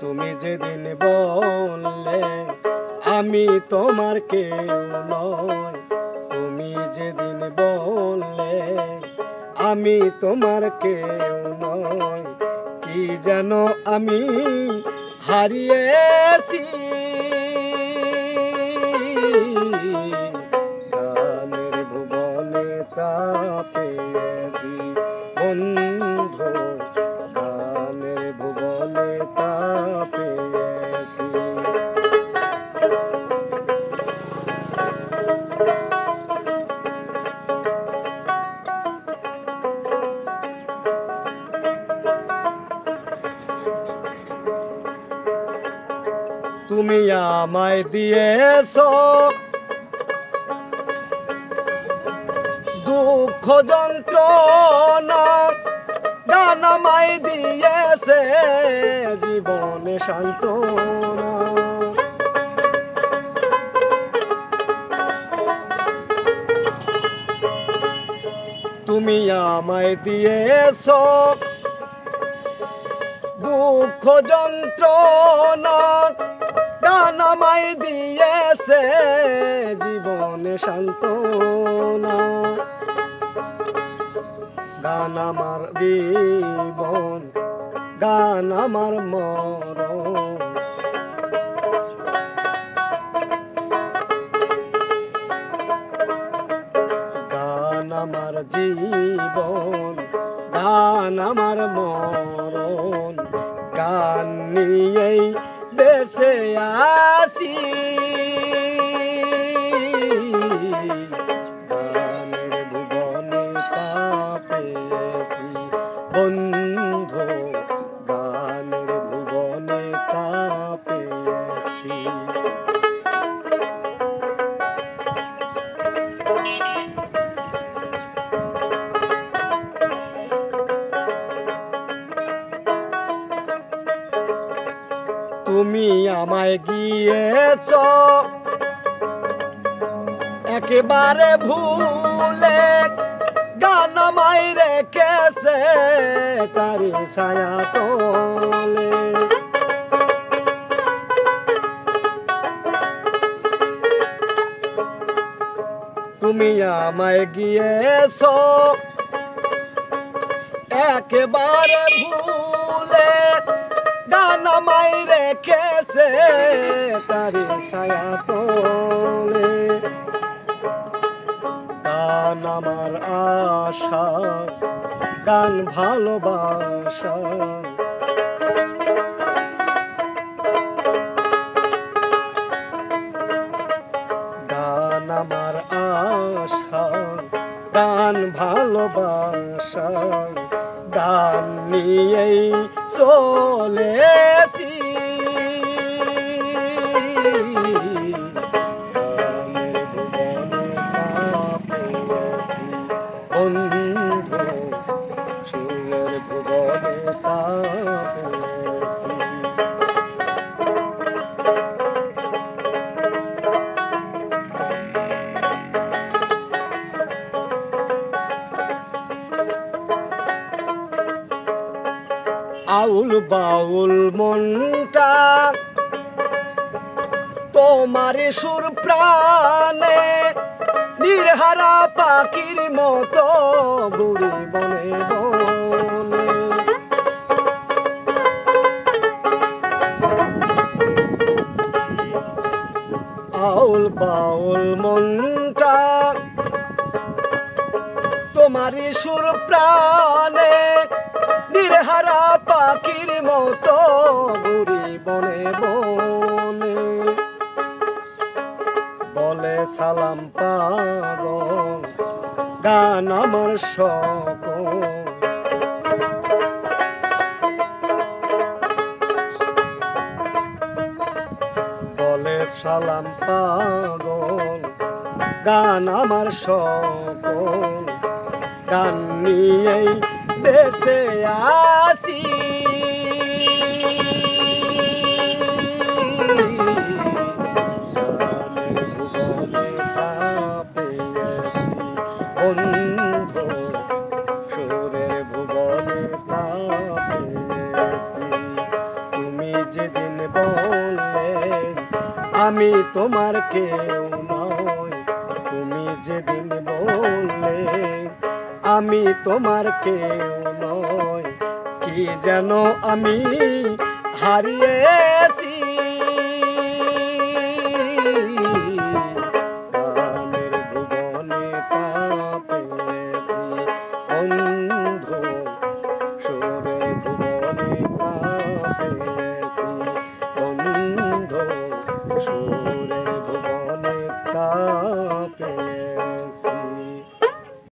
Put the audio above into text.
তুমি যেদিন বললে আমি তোমার কেউ নয়, তুমি যেদিন বললে আমি তোমার কেউ নয়, কি যেন আমি হারিয়েছি। গানের ভুবনে তা পেয়েছি বন্ধু, গানের ভুবনে তা পেয়েছি। তুমি আমায় দিয়েছো দুঃখ যন্ত্রণা, গান আমায় দিয়েছে জীবনে সান্ত্বনা। তুমি আমায় দিয়েছো দুঃখ যন্ত্রণা, গান আমায় দিয়েছে জীবনে সান্ত্বনা। গান আমার জীবন, গান আমার মরণ, গান আমার জীবন, গান আমার মরণ, গান নিয়েই বেঁচে আছি। গানের ভুবনে তা পেয়েছি বন্ধু, গানের ভুবনে তা পেয়েছি। তুমি আমায় গিয়েছ একেবারে ভুলে, গান আমায় রেখেছে তারি ছায়া তলে। তুমি আমায় গিয়েছ একেবারে ভুলে, গান আমায় রেখেছে তারি ছায়া তলে। গান আমার আশা, গান ভালোবাসা, গান আমার আশা, গান ভালোবাসা, গান নিয়েই চলেছি। গানের ভুবনে তা পেয়েছি বন্ধু, সুরের ভুবনে তা পেয়েছি। আউল বাউল মনটা তোমার সুর প্রাণে, নির্হারা পাখির মতো ঘুরি বনে বনে। আউল বাউল মনটা তোমার সুর প্রাণে, নির্হারা পাখির মতো ঘুরি বনে বনে। বলে সালাম পাগল, গান আমার সকল, বলে সালাম পাগল, গান আমার সকল, গান নিয়েই বেঁচে আছি। গানের ভুবনে তা পেয়েছি বন্ধু, সুরের ভুবনে তা পেয়েছি। তুমি যেদিন বললে আমি তোমার কেউ নয়, তুমি যেদিন বললে আমি তোমার কেউ নয়, কি যেন আমি হারিয়েছি